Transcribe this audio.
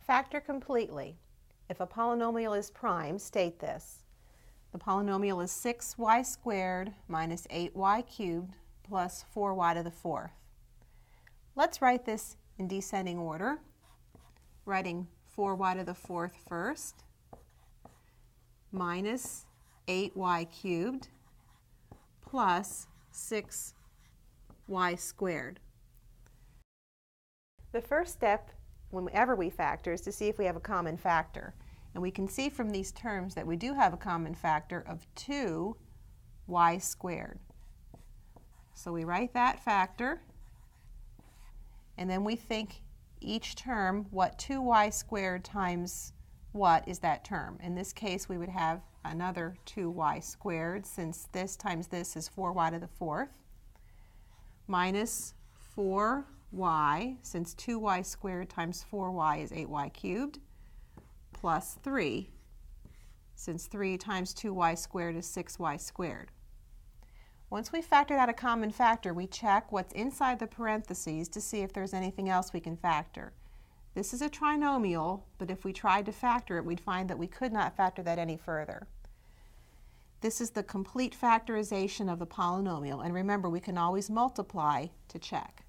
Factor completely. If a polynomial is prime, state this. The polynomial is 6y squared minus 8y cubed plus 4y to the fourth. Let's write this in descending order, writing 4y to the fourth first, minus 8y cubed plus 6y squared. The first step whenever we factor is to see if we have a common factor. And we can see from these terms that we do have a common factor of 2y squared. So we write that factor, and then we think each term, what 2y squared times what is that term. In this case, we would have another 2y squared, since this times this is 4y to the fourth, minus 4y, since 2y squared times 4y is 8y cubed, plus 3, since 3 times 2y squared is 6y squared. Once we've factored out a common factor, we check what's inside the parentheses to see if there's anything else we can factor. This is a trinomial, but if we tried to factor it, we'd find that we could not factor that any further. This is the complete factorization of the polynomial, and remember, we can always multiply to check.